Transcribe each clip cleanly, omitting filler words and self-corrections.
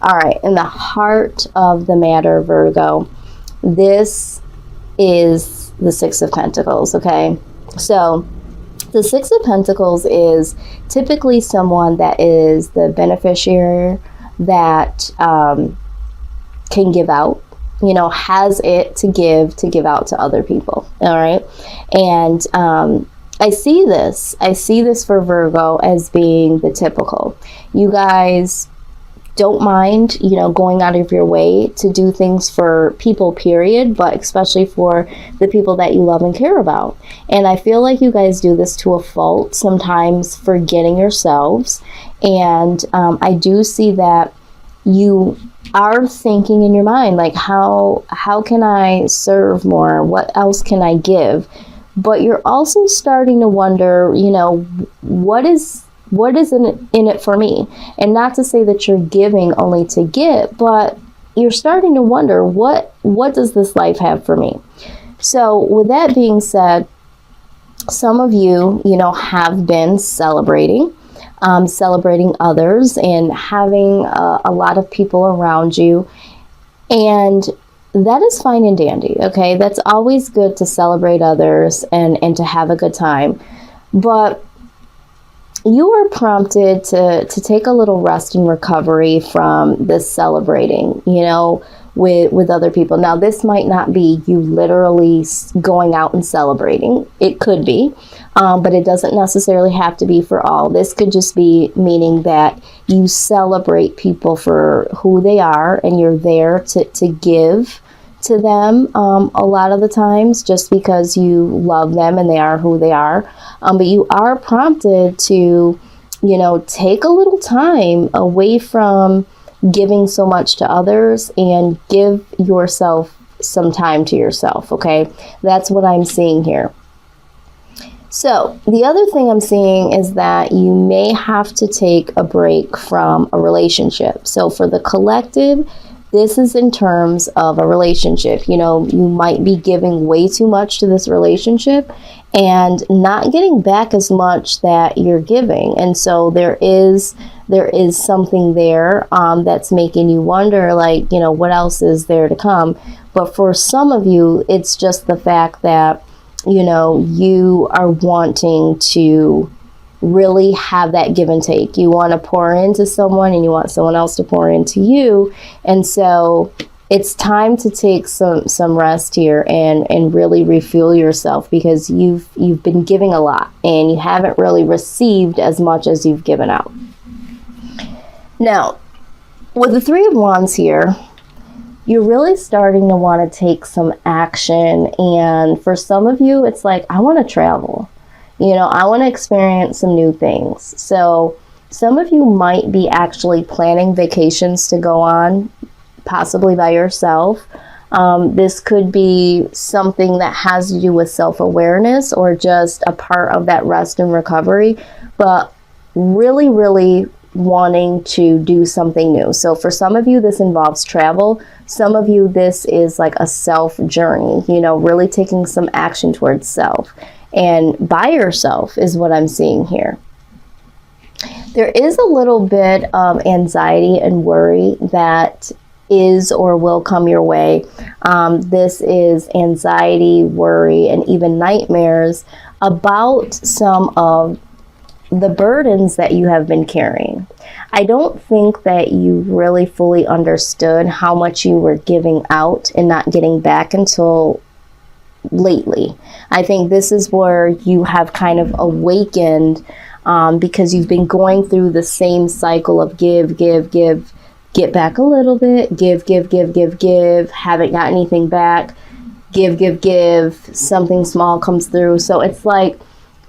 All right, in the heart of the matter, Virgo, this is the Six of Pentacles, okay? So the Six of Pentacles is typically someone that is the beneficiary, that can give out, has it to give out to other people. All right. And I see this for Virgo as being the typical. You guys don't mind, going out of your way to do things for people, period, but especially for the people that you love and care about. And I feel like you guys do this to a fault, sometimes forgetting yourselves. And I do see that you are thinking in your mind, like, how can I serve more? What else can I give? But you're also starting to wonder, what is in it for me? And not to say that you're giving only to get, but you're starting to wonder, what does this life have for me? So with that being said, some of you, have been celebrating others and having a lot of people around you. And that is fine and dandy, okay? That's always good to celebrate others and to have a good time. But you are prompted to take a little rest and recovery from this celebrating, with other people. Now, this might not be you literally going out and celebrating. It could be, but it doesn't necessarily have to be for all. This could just be meaning that you celebrate people for who they are, and you're there to give to them a lot of the times, just because you love them and they are who they are. But you are prompted to, take a little time away from giving so much to others and give yourself some time to yourself, okay? That's what I'm seeing here. So the other thing I'm seeing is that you may have to take a break from a relationship. So for the collective, this is in terms of a relationship. You might be giving way too much to this relationship and not getting back as much that you're giving. And so there is something there that's making you wonder, like, what else is there to come? But for some of you, it's just the fact that, you are wanting to really have that give and take. You want to pour into someone and you want someone else to pour into you. And so it's time to take some rest here and really refuel yourself, because you've been giving a lot and you haven't really received as much as you've given out. Now, with the Three of Wands here, you're really starting to want to take some action. And for some of you, it's like, I want to travel. I want to experience some new things. So some of you might be actually planning vacations to go on, possibly by yourself. This could be something that has to do with self-awareness or just a part of that rest and recovery, but really, really wanting to do something new. So for some of you, this involves travel. Some of you, this is like a self journey, really taking some action towards self. And by yourself is what I'm seeing here. There is a little bit of anxiety and worry that is or will come your way. This is anxiety, worry, and even nightmares about some of the burdens that you have been carrying. I don't think that you really fully understood how much you were giving out and not getting back until lately. I think this is where you have kind of awakened, because you've been going through the same cycle of give, get back a little bit, give, haven't got anything back, give, something small comes through. So it's like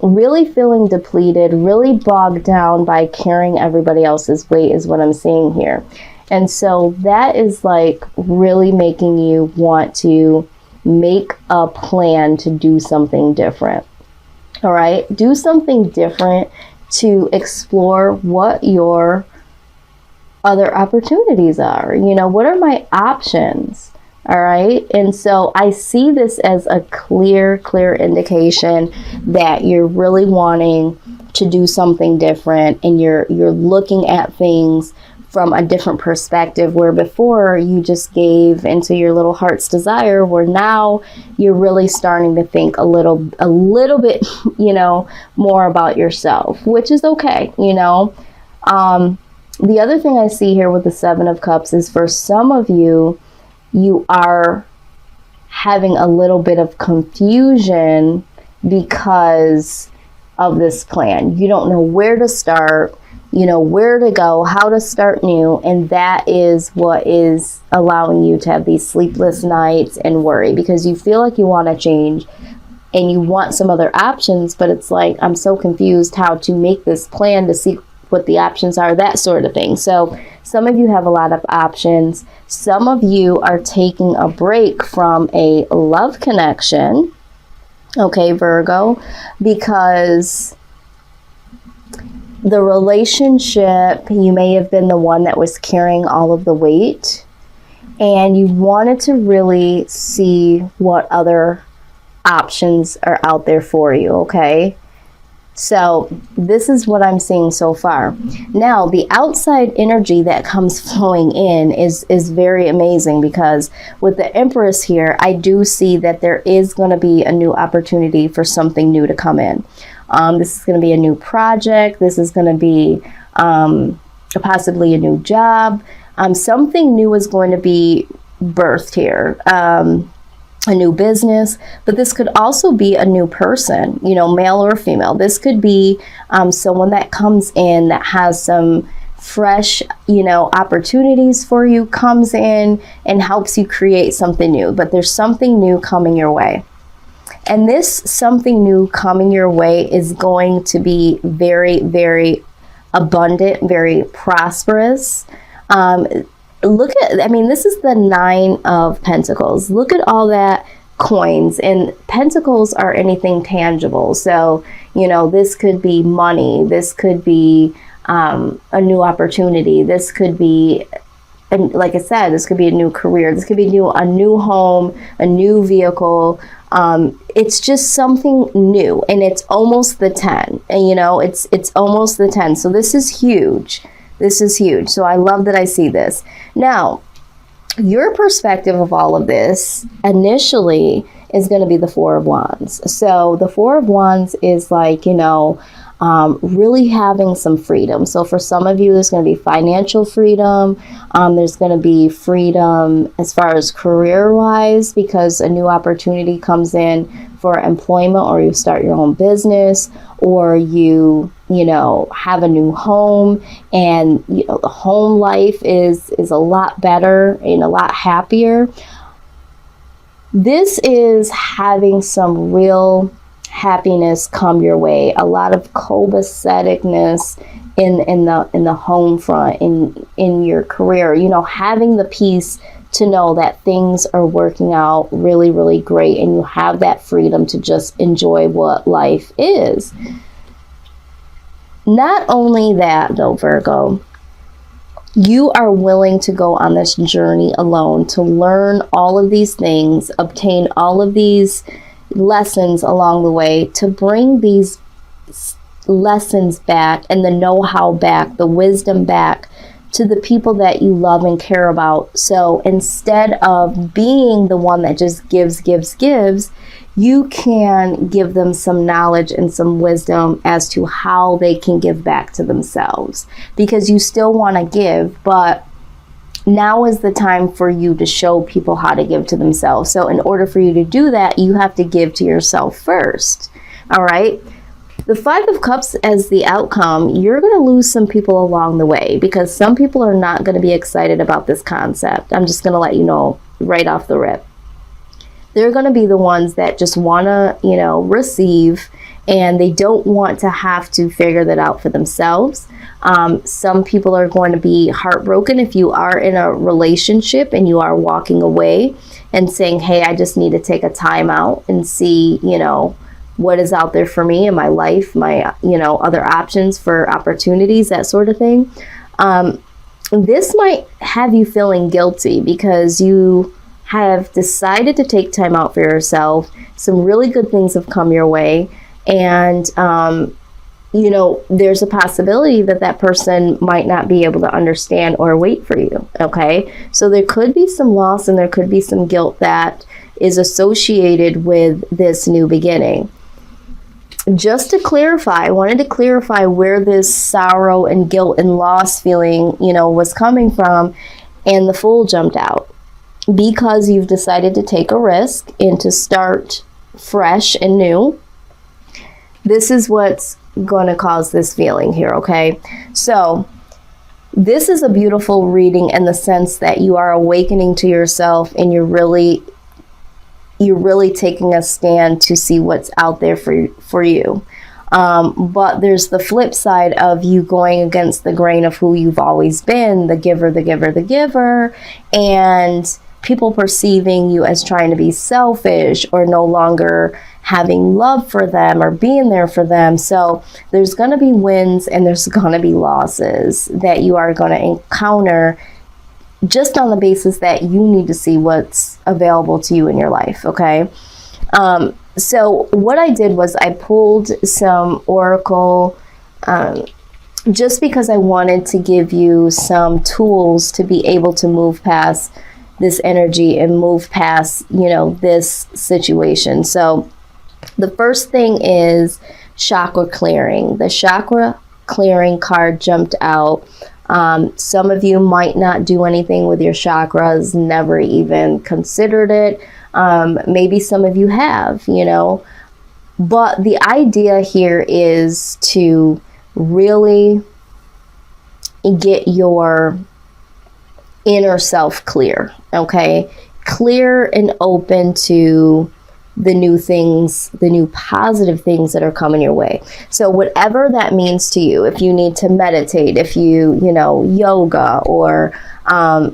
really feeling depleted, really bogged down by carrying everybody else's weight is what I'm seeing here. And so that is like really making you want to make a plan to do something different. All right, do something different to explore what your other opportunities are. What are my options? All right. And so I see this as a clear indication that you're really wanting to do something different, and you're looking at things from a different perspective, where before you just gave into your little heart's desire, where now you're really starting to think a little bit, you know, more about yourself, which is okay, you know. The other thing I see here with the Seven of Cups is, for some of you, you are having a little bit of confusion because of this plan. You don't know where to start, you know, where to go, how to start new. And that is what is allowing you to have these sleepless nights and worry, because you feel like you want to change and you want some other options, but it's like, I'm so confused how to make this plan, to see what the options are, that sort of thing. So some of you have a lot of options. Some of you are taking a break from a love connection, okay, Virgo, because the relationship, you may have been the one that was carrying all of the weight, and you wanted to really see what other options are out there for you, okay? So this is what I'm seeing so far. Now, the outside energy that comes flowing in is very amazing, because with the Empress here, I do see that there is going to be a new opportunity for something new to come in. This is going to be a new project. This is going to be possibly a new job. Something new is going to be birthed here. A new business, but this could also be a new person, you know, male or female. This could be someone that comes in that has some fresh, you know, opportunities for you, comes in and helps you create something new. But there's something new coming your way. And this something new coming your way is going to be very, very abundant, very prosperous. Look at, I mean, this is the Nine of Pentacles. Look at all that coins, and pentacles are anything tangible. So, you know, this could be money. This could be a new opportunity. This could be, and like I said, this could be a new career. This could be a new home, a new vehicle. It's just something new, and it's almost the 10. And, you know, it's almost the 10. So this is huge. This is huge. So I love that I see this. Now, your perspective of all of this initially is going to be the Four of Wands. So the Four of Wands is like, you know, really having some freedom. So for some of you, there's going to be financial freedom. There's going to be freedom as far as career-wise, because a new opportunity comes in for employment, or you start your own business, or you know, have a new home, and, you know, the home life is a lot better and a lot happier. This is having some real happiness come your way. A lot of copaceticness in the home front, in your career, you know, having the peace to know that things are working out really, really great, and you have that freedom to just enjoy what life is. Not only that, though, Virgo, you are willing to go on this journey alone, to learn all of these things, obtain all of these lessons along the way, to bring these lessons back and the know-how back, the wisdom back to the people that you love and care about. So instead of being the one that just gives, you can give them some knowledge and some wisdom as to how they can give back to themselves, because you still want to give, but now is the time for you to show people how to give to themselves. So in order for you to do that, you have to give to yourself first. All right. The Five of Cups as the outcome, you're going to lose some people along the way, because some people are not going to be excited about this concept. I'm just going to let you know right off the rip. They're going to be the ones that just want to, you know, receive, and they don't want to have to figure that out for themselves. Some people are going to be heartbroken if you are in a relationship and you are walking away and saying, hey, I just need to take a time out and see, you know, what is out there for me in my life, my, you know, other options for opportunities, that sort of thing. This might have you feeling guilty because you have decided to take time out for yourself. Some really good things have come your way, and you know, there's a possibility that that person might not be able to understand or wait for you, okay? So there could be some loss and there could be some guilt that is associated with this new beginning. Just to clarify, I wanted to clarify where this sorrow and guilt and loss feeling, you know, was coming from, and the Fool jumped out. Because you've decided to take a risk and to start fresh and new, this is what's going to cause this feeling here, okay? So this is a beautiful reading in the sense that you are awakening to yourself and you're really taking a stand to see what's out there for you. But there's the flip side of you going against the grain of who you've always been, the giver, the giver, the giver, and people perceiving you as trying to be selfish or no longer having love for them or being there for them. So there's going to be wins and there's going to be losses that you are going to encounter just on the basis that you need to see what's available to you in your life, okay? So what I did was I pulled some oracle just because I wanted to give you some tools to be able to move past this energy and move past, you know, this situation. So the first thing is chakra clearing. The chakra clearing card jumped out. Some of you might not do anything with your chakras, never even considered it. Maybe some of you have, you know, but the idea here is to really get your inner self clear, okay? Clear and open to the new things, the new positive things that are coming your way. So whatever that means to you, if you need to meditate, if you know, yoga or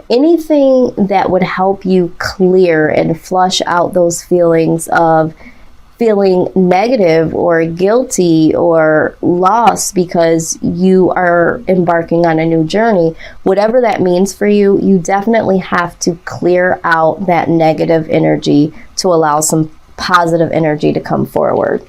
anything that would help you clear and flush out those feelings of feeling negative or guilty or lost because you are embarking on a new journey, whatever that means for you, you definitely have to clear out that negative energy to allow some positive energy to come forward.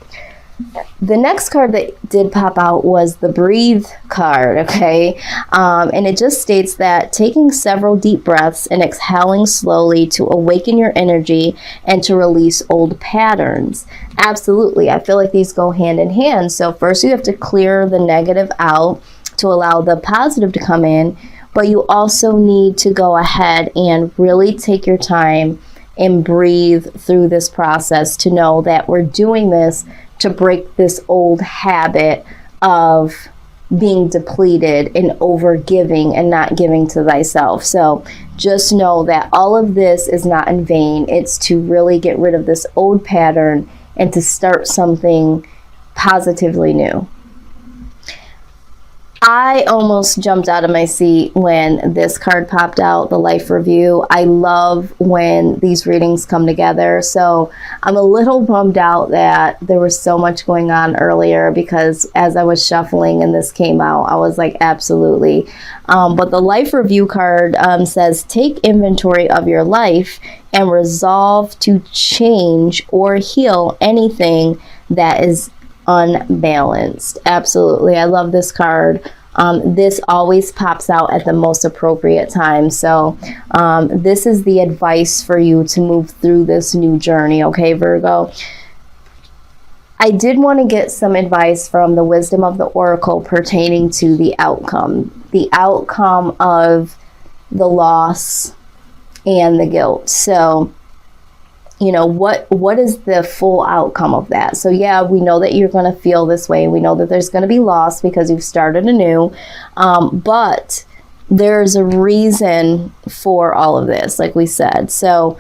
The next card that did pop out was the Breathe card, okay? And it just states that taking several deep breaths and exhaling slowly to awaken your energy and to release old patterns. Absolutely. I feel like these go hand in hand. So first you have to clear the negative out to allow the positive to come in, but you also need to go ahead and really take your time and breathe through this process to know that we're doing this to break this old habit of being depleted and over giving and not giving to thyself. So just know that all of this is not in vain. It's to really get rid of this old pattern and to start something positively new. I almost jumped out of my seat when this card popped out, the Life Review. I love when these readings come together. So I'm a little bummed out that there was so much going on earlier because as I was shuffling and this came out, I was like, absolutely. But the Life Review card says, take inventory of your life and resolve to change or heal anything that is unbalanced. Absolutely. I love this card. This always pops out at the most appropriate time. So this is the advice for you to move through this new journey. Okay, Virgo. I did want to get some advice from the wisdom of the Oracle pertaining to the outcome of the loss and the guilt. So you know, what is the full outcome of that? So yeah, we know that you're going to feel this way. We know that there's going to be loss because you've started anew. But there's a reason for all of this, like we said. So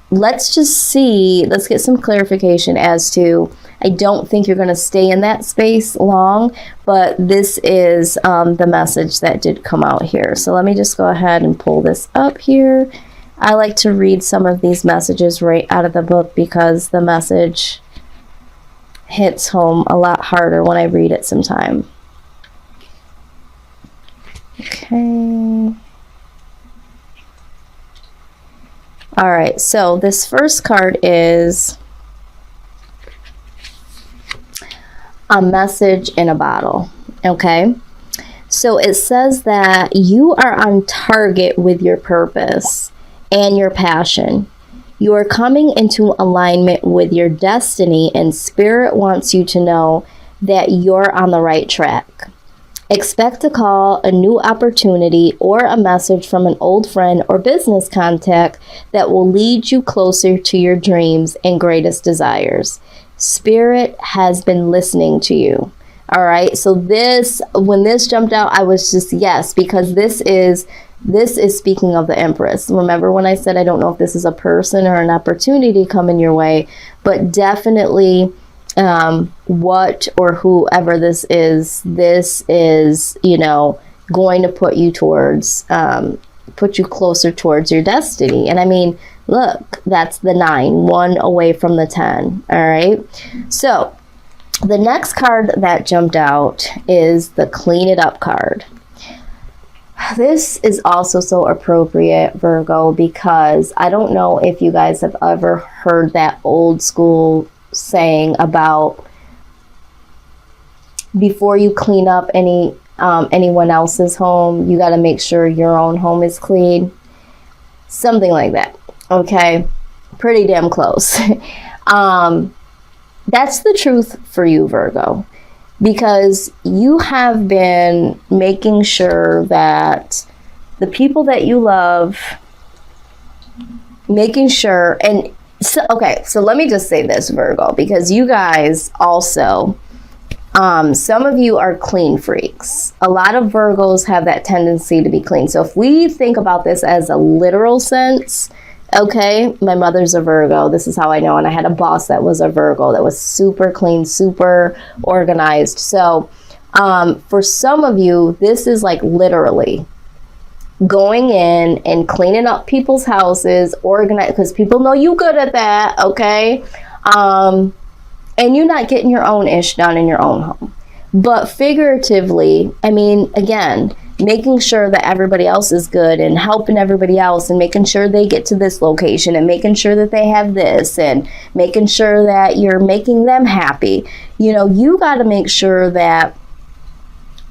let's get some clarification as to, I don't think you're going to stay in that space long, but this is the message that did come out here. So let me just go ahead and pull this up here. I like to read some of these messages right out of the book because the message hits home a lot harder when I read it sometime. Okay. All right, so this first card is a message in a bottle, okay? So it says that you are on target with your purpose and your passion. You are coming into alignment with your destiny, and Spirit wants you to know that you're on the right track. Expect a call, a new opportunity, or a message from an old friend or business contact that will lead you closer to your dreams and greatest desires. Spirit has been listening to you. All right. So when this jumped out, I was just, yes, because this is speaking of the Empress. Remember when I said I don't know if this is a person or an opportunity coming your way, but definitely what or whoever this is, going to put you closer towards your destiny. And I mean, look, that's the 9, 1 away from the 10. All right. So the next card that jumped out is the Clean It Up card. This is also so appropriate, Virgo, because I don't know if you guys have ever heard that old school saying about before you clean up anyone else's home, you got to make sure your own home is clean. Something like that. Okay. Pretty damn close. That's the truth for you, Virgo, because you have been making sure that the people that you love, making sure, and so, okay, so let me just say this, Virgo, because you guys also, some of you are clean freaks. A lot of Virgos have that tendency to be clean. So if we think about this as a literal sense, okay, my mother's a Virgo. This is how I know. And I had a boss that was a Virgo that was super clean, super organized. So for some of you, this is like literally going in and cleaning up people's houses, organize, because people know you good at that, okay? And you're not getting your own ish done in your own home. But figuratively, I mean, again, making sure that everybody else is good and helping everybody else and making sure they get to this location and making sure that they have this and making sure that you're making them happy. You know, you got to make sure that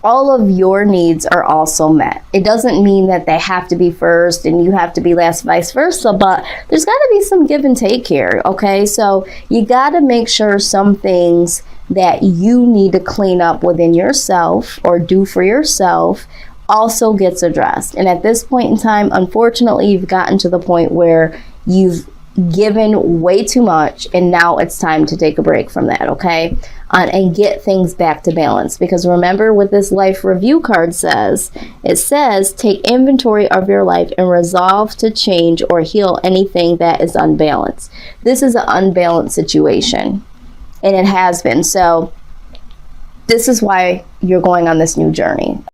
all of your needs are also met. It doesn't mean that they have to be first and you have to be last, vice versa, but there's got to be some give and take here, okay? So you got to make sure some things that you need to clean up within yourself or do for yourself also gets addressed. And at this point in time, unfortunately, you've gotten to the point where you've given way too much and now it's time to take a break from that, okay? And get things back to balance. Because remember what this life review card says. It says, take inventory of your life and resolve to change or heal anything that is unbalanced. This is an unbalanced situation. And it has been. So this is why you're going on this new journey.